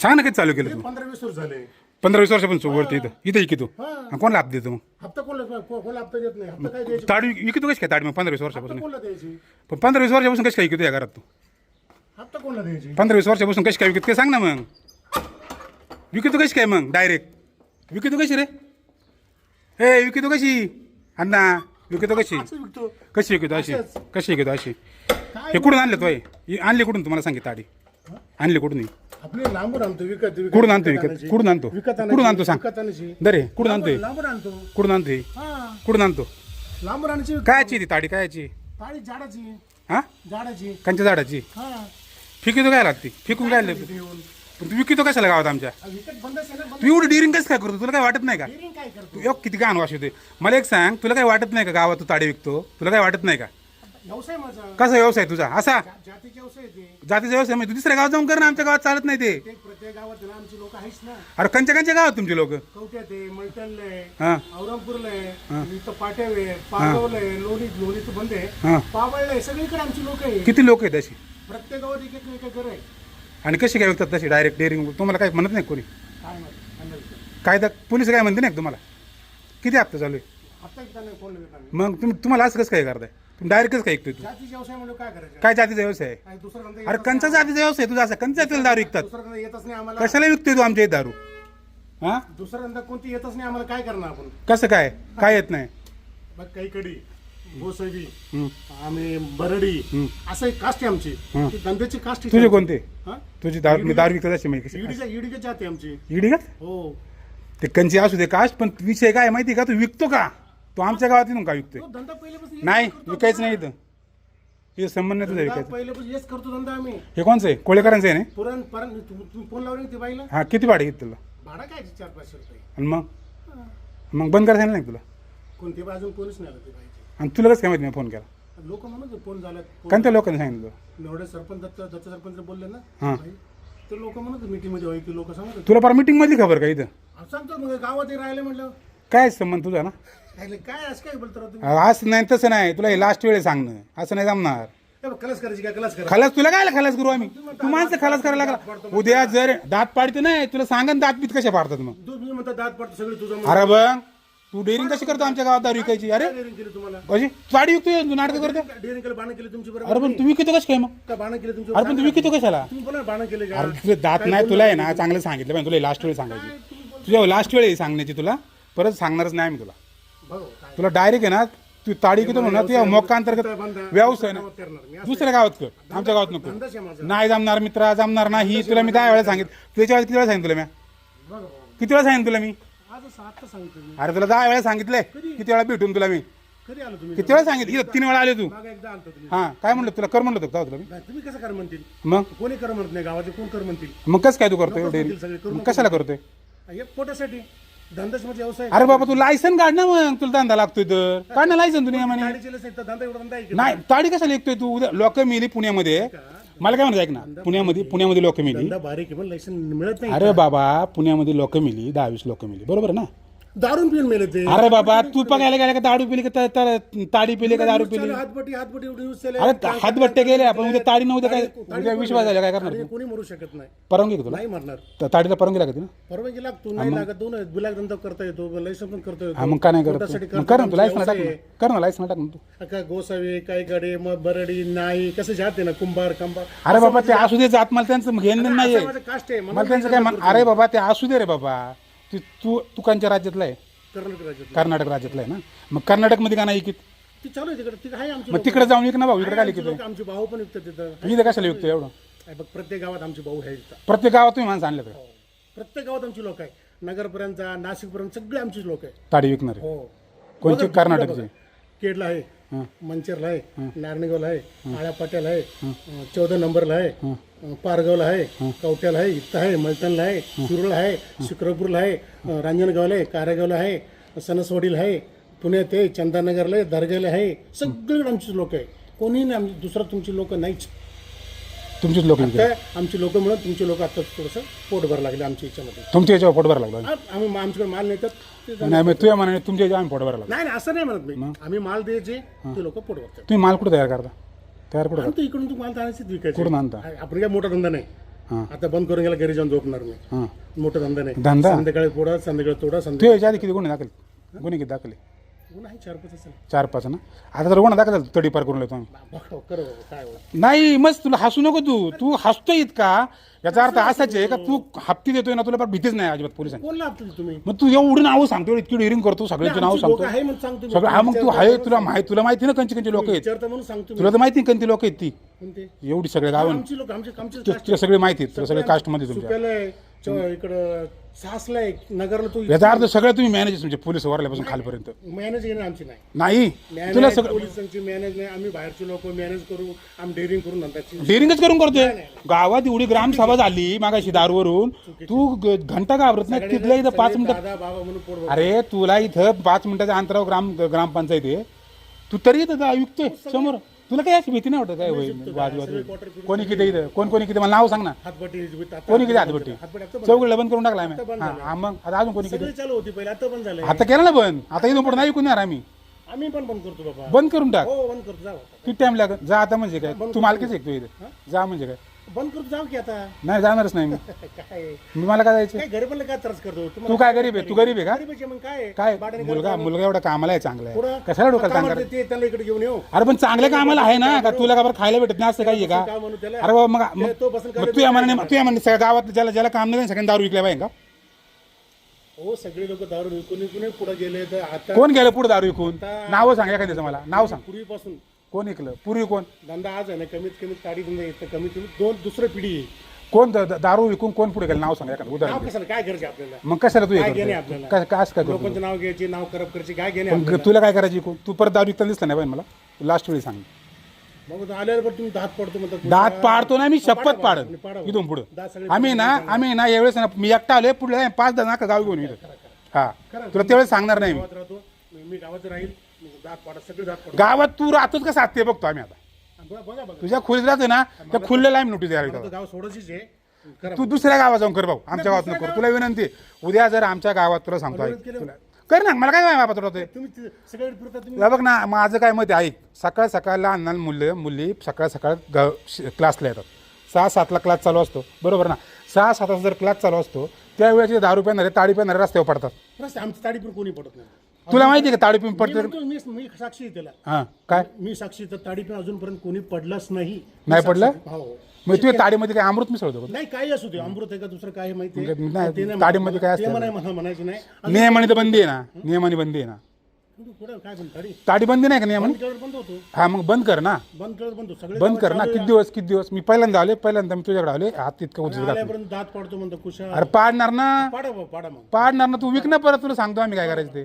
सांग ना किती चालू केलं तू 15-20 वर्ष झाले. 15-20 वर्षापासून वरती इथं इथं की तू हा. कोण लाभ देतो मग हप्ता कोणाला हप्ता देत नाही. हप्ता काय द्यायची? ताडी विकतो कशी काय ताडी मग 15-20 हप्ता वर्षापासून कोणाला द्यायची? पण 15-20 वर्षापासून कशी काय विकतो या घरात तू हप्ता कोणाला द्यायची? 15-20 वर्षापासून कशी काय विकत काय सांग ना मग विकतो कशी काय मग डायरेक्ट विकतो कशी रे हे विकतो कशी अण्णा विकतो कशी असं विकतो. कशी विकतो अशी कशी विकतो अशी काय हे कुठून आणले तो आणली कुठून तुम्हाला सांगितलं ताडी आणली कुठून नाही आपले लांबून आणतो विकत कुठून आणतो विकत कुठून आणतो विकत कुठून आणतो सांग विकत आणायची. दरे कुठून आणतोय लांबून आणतो. कुठून आणतोय हा कुठून आणतो लांबून आणायची. कायची ती ताडी कायची ताडी झाडाची. हा झाडाची. कंच्या झाडाची हा फिकितो काय लागते फिकून काय लागते येऊन पण तू विकतो कशाला गावात आमच्या विकत बंद असेल ना. तू एवढी डिरिंग कसं काय करतो तुला काय वाटत नाही का डेअरिंग काय करतो? तू किती गाण वाश होते मला एक सांग तुला काय वाटत नाही का गावात तू ताडी विकतो तुला काय वाटत नाही का व्यवसाय माझा. कसा व्यवसाय तुझा असा जातीचे व्यवसाय ते. जातीचा व्यवसाय म्हणजे तू दुसऱ्या गावात जाऊन कर ना आमच्या गावात चालत नाही ते प्रत्येक गावात ना आमची लोक आहेच ना. अरे कंच्या गावात तुमचे लोक कवट्यात आहे, मलटणला आहे, हा औरंगपूरला आहे, इथं पाट्याव आहे, पारगावला आहे, लोणीत बंद आहे, हा पावळला आहे, सगळीकडे आमची लोक आहे. किती लोक आहेत अशी प्रत्येक गावात एक एक घर आहे. आणि कशी काय विकतात तशी डायरेक्ट डेअरिंग तुम्हाला काय म्हणत नाही कोणी काय माहिती? कायदा पोलीस काय म्हणते नाही का तुम्हाला किती हप्ता चालू आहे आता एकदा नाही फोन देत आम्ही. मग तुम्हाला असं कसं काय करताय तुम्ही डायरेक्ट कसं काय विकतोय तू जातीचे व्यवसाय म्हणजे काय करायचं? काय जातीचा व्यवसाय आहे काय दुसरा धंदा अरे येतच कंचा नाही. जातीचा व्यवसाय तुझा असा कंचा जातीला दारू विकतात दुसरा धंदा येतच नाही आम्हाला. कशाला विकतोय तू आमच्या इथे दारू हा दुसरा धंदा कोणती येतच नाही आम्हाला. काय करणार आपण? कसं काय येत नाही बघ काही कडी गोसावी हम्म. आम्ही बरडी असं एक कास्ट आहे आमची. ती धंद्याची कास्ट आहे. तुझे कोणते हा? तुझी दारू विकतात अशी म्हणजे कशी ईडीच्या जाती आमची. इडी का हो ते कंची असू दे कास्ट पण विषय काय माहिती का तू विकतो का तू आमच्या गावात येऊन का विकतोय तो धंदा पहिल्यापासून हेच नाही करतो. विकायचं नाही इथं हे संबंध नाही तुझा धंदा विकायचं पहिल्यापासून हेच करतो धंदा आम्ही. हे कोणचं आहे कोळेकरांचं आहे ना तुम्ही फोन लावले ते बाईला. हा किती भाडे घेत तुला भाडा काय 400-500 रुपये. आणि मग बंद करायचं नाही का तुला कोणते बा अजून कोणीच नाही आलं ते बाईचे. आणि तुला कसं काय माहिती मी फोन केला लोक म्हणत फोन झाला. कोणत्या लोकांनी सांगितलं एवढे सरपंच दत्त सरपंच बोलले ना हा. बाई, तर लोक म्हणत मीटिंग मध्ये व्हाय की लोक सांगत होते. तुला पर मीटिंग मधली खबर का इथं सांगतो मग गावात राहिले म्हटलं काय संबंध तुझा ना काय असं काय बोलतो राव तुम्ही? असं नाही तसं नाही तुला हे लास्ट वेळे सांगणं असं नाही जमणार हे बघ, खलास करायची काय खलास करा. खलास तुला काय खलास करू आम्ही तू माणसं खलास करायला लागला उद्या जर दात पाडते नाही तुला सांगन दात बीत कशा पाडतात मग तुम्ही म्हणता दात पडतो सगळे तुझं. अरे बघ तू डेअरिंग कशी करतो आमच्या गावात दारू विकायची अरे डेअरिंग केली तुम्हाला. कशी गाडी विकतोय तू नाटक करतो डेअरिंग केलं बाणं केली तुमची बरोबर. अरे पण तू विकतो कशी काय मग का बाणं केली तुमची? अरे पण तू विकतो कशाला तुम्ही बोला बाणं केले का? अरे तुझे दात नाही तुला आहे ना चांगलं सांगितलं पाहिजे तुला लास्ट वेळ सांगायची तुझ्या लास्ट वेळ सांगण्याची तुला परत सांगणारच नाही मी तुला बघ काय तुला डायरेक्ट आहे ना तू ताडी किती म्हणा तुझ्या मोक्का अंतर्गत व्यवसाय ना करणार मी. दुसऱ्या गावात कर आमच्या गावात नको धंदाच आहे माझा. नाही जमणार मित्रा जमणार नाही तुला मी 10 वेळा सांगितलं त्याच्या वेळेस किती वेळा सांगितलं तुला मी बघ भाऊ. किती वेळा सांगितलं तुला मी आज आता सांगतो मी. अरे तुला 10 वेळा सांगितलंय किती वेळा भेटून तुला मी कधी आलो तुम्ही? किती वेळा सांगितलं इथं 3 वेळा आले तू मागे एकदा आलतो तुम्ही. हा काय म्हणलं तुला कर म्हणलं होतं का तुला मी नाही, तुम्ही कसं कर म्हणतील? मग कोणी कर म्हणत नाही गावाचे. कोण कर म्हणतील? मग कसं काय तू करतोय म्हणतील सगळे, करू मग नको. कशाला करतोय हे पोटासाठी धंदाच म्हणजे व्यवसाय. अरे बाबा तू लायसन काढ ना मग तुला धंदा लागतोय तर काढ ना लायसन तुला म्हणे गाडीचे लस नाही तर धंदा एवढा धंदा आहे की? नाही ताडी कशाला लिखतोय तू उद्या लोक मिली पुण्यामध्ये मला काय म्हणत ऐक ना पुण्यामध्ये लोक मिली धंदा बारीक आहे पण लायसन मिळत नाही. अरे बाबा पुण्यामध्ये लोक मिली 10-20 लोक मिली बरोबर आहे ना दारून पिऊन मिळत ते. अरे बाबा तू बघायला गेला का दारू पिली का ताडी पिली का दारू पिली हातबटी एवढी यूज केले. अरे हातबट्टे गेले आपण उद्या ताडी नव्हते काय उद्या विश्वास झाला काय करणार आणि कोणी मरू शकत नाही. परवानगी का तुला नाही मरणार. ताडीला परवानगी लागते ना परवानगी लागतो नाही लागत. दोन बिलाक धंदा करता येतो लायसन पण करता हा मग का नाही करत पोटासाठी तू? मग कर ना तू करतो, लायसन व्यवसाय टाक आहे. ना. कर ना लायसन टाक ना तू काय गोसावी काय गाडी मग बरडी नाही कसं जाते ना कुंभार कंबार. अरे बाबा ते असू दे जात मला त्यांचं घेणं देणं नाहीये असं माझं कास्ट आहे. मला त्यांचं काय अरे बाबा ते असू दे रे बाबा तू कोणत्या राज्यातला आहे कर्नाटक राज्यात कर्नाटक राज्यातला आहे ना मग कर्नाटकमध्ये का नाही की ती चालू आहे तिकडे. ती आहे आमची मग लोकं. तिकडे जाऊन विक ना भाऊ इकडे काय आमची लिखित लोकं, आमचे भाऊ पण विकतात तिथं. इथं कशाला विकतो एवढं आहे बघ प्रत्येक गावात आमचे भाऊ आहे इथं. प्रत्येक गावात तुम्ही माणसं आणलं तर प्रत्येक गावात आमची लोक आहे. नगरपर्यंत जा नाशिकपर्यंत सगळे आमचीच लोक आहे. ताडी विकणार आहे. हो कोणची कर्नाटकची केडला आहे, हं. मंचरला आहे, नारायणगावला आहे, आळ्या पाट्याला आहे, 14 नंबरला आहे, पारगावला आहे, कवट्याला आहे, इथं आहे, मलटणला आहे, शिरूरला आहे, शिक्रपूरला आहे, रांजणगावला आहे, कारेगावला आहे, सणसवाडीला आहे, पुण्यात आहे, चंदानगरला आहे, दर्ग्याला आहे. सगळीकडे आमचीच लोक आहे. कोणी नाही आमची दुसरं तुमची लोक नाहीच. तुमचीच लोक काय आमची लोक म्हणून तुमची लोक आता थोडंसं पोट भर लागले आमच्या याच्यामध्ये. तुमच्या याच्यावर पोट भरायला लागला आम्ही आमच्याकडे माल नेतात ते नाही मग तुझ्या मनाने तुमच्या याच्यावर आम्ही पोट भरायला लागलो नाही नाही, असं नाही म्हणत मी. आम्ही माल द्यायचे ते लोक पोट भरतात. तुम्ही माल कुठं तयार करता तयार कुठं आणतो इकडून तू माल आणायचं विकायचं. कुठून आणता आपण काय मोठा धंदा नाही. आता बंद करून गेला, घरी जाऊन झोपणार मी. हां मोठा धंदा नाही. धंदा संध्याकाळी पोडा, संध्याकाळी तोडा, तू संध्याकाळी याच्या आधी किती गुन्हे दाखल गुन्हे किती दाखले ऊन आहे 4-5 असेल. 4-5 ना आता तर गुन्हा दाखल झाला तडीपार करून येतो आम्ही बघ, कर बाबा, काय होतं. नाही मस्त तुला हसू नको तू हसतोय इतका याचा अर्थ असाच आहे का तू हप्ती देतोय ना तुला पण भीतीच नाही अजिबात पोलिसांची कोण लाभतो तुम्ही? मग तू एवढं नाव सांगतो इतकी डेअरिंग करतो सगळ्यांचे नाव आमची लोकं सांगतो आहे म्हणून सांगतो मी. सगळं हा मग तू आहे तुला माहिती ना कंची लोक आहेत विचारता म्हणून सांगतो मी. तुला तर माहिती कंची लोक आहेत ती कोणते? एवढी सगळे गाव आमची लोक, आमचे तुला सगळे माहिती आहेत तुला सगळे कास्टमध्ये तुमच्या सुप्याला आहे, इकडं सासला आहे, नगरला तू याचा अर्थ सगळं तुम्ही मॅनेज तुमचे पोलीस वरल्यापासून खालपर्यंत मॅनेज घेणं आमची नाही. नाही तुला मॅनेज सगळं पोलिसांची मॅनेज नाही. आम्ही बाहेरचे लोक मॅनेज करू, आम्ही डेअरिंग करून नंतरची. डेअरिंगच करून करतोय गावात एवढी ग्रामसभा झाली मागाशी दारूवरून तू घंटा घाबरत नाही तिथल्या इथं 5 मिनिटं दादा बाबा म्हणून पोट अरे तुला इथं 5 मिनिटाच्या अंतरावर ग्रामपंचायत आहे तू तरी इथं आयुक्त आहे समोर तुला काय अशी भीती नाही वाटत काय होईल वाद कोणी किती इथं कोणी किती मला नाव सांग ना हातबट्टी कोणी किती हातभट्टी चौघडला बंद करून टाकला आम्ही हा मग आता अजून कोणी किती सगळी चालू होती पहिले, आता बंद झालंय. आता केलं ना बंद आता इथून पुढे नाही ऐकून येणार आम्ही आम्ही पण बंद करतो बाबा. बंद करून टाक हो बंद करतो, जाऊ आता. किती टाइम लागत जा आता म्हणजे काय तू मालकीच आहे तू इथं जा म्हणजे काय बंद करतो, जाऊ की आता. नाही जाणारच नाही मी काय मी मला काय जायचं काय घरी पण काय त्रास करतो तू काय गरीब आहे तू गरीब आहे का गरीबाचे मग काय काय भाड्याने मुलगा एवढा कामाला आहे चांगला आहे पुढं कशाला डोक्याला कामाला सांगणार ते त्याला इकडे घेऊन येऊ. अरे पण चांगल्या कामाला आहे ना का तुला का बरं खायला भेटत नाही असं काही आहे का काय म्हणू त्याला? अरे बाबा मग तो बसून तू या म्हणे सगळ्या गावात ज्याला काम नाही सगळ्यांनी दारू विकल्या पाहिजे का हो सगळे लोक दारू विकून पुढे गेले तर आता कोण गेलं पुढे दारू विकून नावं सांग एखाद्याचं मला नाव सांग पूर्वीपासून कोण विकलं पूर्वी कोण धंदा आज आहे ना, कमीत कमी ताडी धंदा येतं, कमीत कमी दुसरं पिढी आहे. कोण दारू विकून कोण पुढे गेलं नाव सांग एखादं नाव उदाहरण दे. कशाला काय करायचे आपल्याला? मग कशाला तू हे काय घेणे करतोय? आपल्याला? काय करतो लोकांचं नाव घ्यायचे, नाव खराब करायचे, काय घेणे पण आपल्याला? तुला काय करायची विकून तू परत दारू विकताना दिसला नाही पाहिजे मला लास्ट वेळी सांग मग आल्यावर पण तुम्ही दात पडतो म्हणतात. दात पाडतो ना मी शपथ पाडा, पाडन पाडा. इथून पुढे दात सगळे आम्ही ना यावेळेस ना मी एकटा आलोय पुढे 5 जण का गाव घेऊन येतो हा तुला त्यावेळेस सांगणार नाही मी गावात राहतो मी गावात राहील, मग दात पाडा, सगळे दात पडतो. गावात तू राहतोच का साथ ते बघतो आम्ही आता बघा तुझ्या खोलीत राहते ना त्या खुल्लेला आम्ही नोटीस द्यायला मला तर गाव सोडायचीच आहे. करा. तू दुसऱ्या गावात जाऊन कर भाऊ आमच्या गावात नको करू. तुला विनंती आहे. उद्या जर आमच्या गावात तुला सांगतो ऐक तुला कर ना मला काय बाबा तुला ते तुम्ही सगळे फिरता तुम्ही. बघ ना माझं काय मत आहे ऐक सकाळ लहान लहान मुली सकाळ क्लासला येतात 6-7ला क्लास चालू असतो बरोबर ना 6-7 जर क्लास चालू असतो त्यावेळेचे दारू पिणारे ताडी पिणारे रस्त्यावर पडतात रस्ते आमची ताडी पण कोणी पडत नाही. तुला माहिती आहे का ताडी पिऊन मी पडते म्हणतो, मी साक्षी आहे त्याला. हा काय मी साक्षी तर ताडी पण अजूनपर्यंत कोणी पडलाच नाही. नाही पडलं हो मग तू ताडीमध्ये काय अमृत मिसळतो का? नाही काही असू दे, अमृत आहे का दुसरं काय माहिती आहे? नाही, ते नाही ताडीमध्ये काय असतं? ते म्हणायचं नाही. नियमाने तर बंदी आहे ना नियमाने बंदी आहे ना पुढे काय पण ताडी ताडी बंदी नाही का नियमाने बंद केल्यावर बंद होतो. हा मग बंद कर ना बंद केल्यावर बंद होतो. सगळे बंद कर ना किती दिवस मी पहिल्यांदा मी तुझ्याकडे आले हात तितकं उचलत आल्यापर्यंत दात पडतो म्हणतो कुशा. अरे पाडणार ना पाडा बाबा, पाडा मग. पाडणार ना तू विक ना परत तुला सांगतो आम्ही काय करायचं ते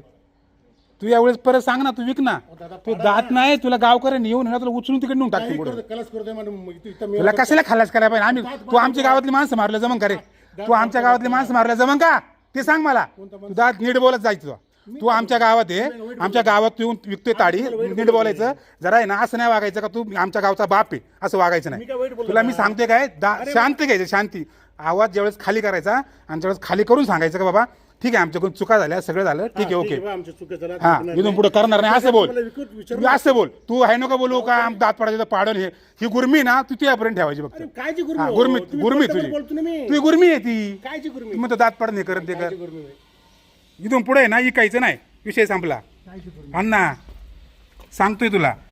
तू यावेळेस परत सांग ना तू विक ना तू दात नाही तुला गावकऱ्यांनी येऊन तुला उचलून तिकडे नेऊन टाकते पुढे कलस करतोय म्हणून इथं तुला कशाला खालास करायला पाहिजे आम्ही तू आमच्या गावातली माणसं मारलं जमन का रे तू आमच्या गावातली माणसं मारलं जमन का ते सांग मला तू दात नीट बोलत जायचं तू आमच्या गावात आहे आमच्या गावात तू येऊन विकतोय ताडी नीट बोलायचं जरा आहे ना असं नाही वागायचं का तू आमच्या गावचा बाप आहे असं वागायचं नाही तुला मी सांगते काय शांती घ्यायचं शांती आवाज ज्यावेळेस खाली करायचा आणि ज्यावेळेस खाली करून सांगायचं का बाबा ठीक आहे आमच्याकडून चुका झाल्या सगळं झालं ठीक आहे ओके आमच्या चुका झाल्या. हा इथून पुढे करणार नाही असं बोल असं बोल तू आहे नका बोलू का दात पडायचं पाडन ही गुरमी ना तू तुझ्यापर्यंत ठेवायची बघ कायची हा, गुरमी गुरमी तुझी बोलतो ना मी. तुझी गुरमी आहे ती कायची गुरमी? तू म्हणतो दात पाडन हे करत ते कर कायची गुरमी बाई? इथून पुढे ना इकायचं नाही विषय संपला कायची गुरमी? अण्णा सांगतोय तुला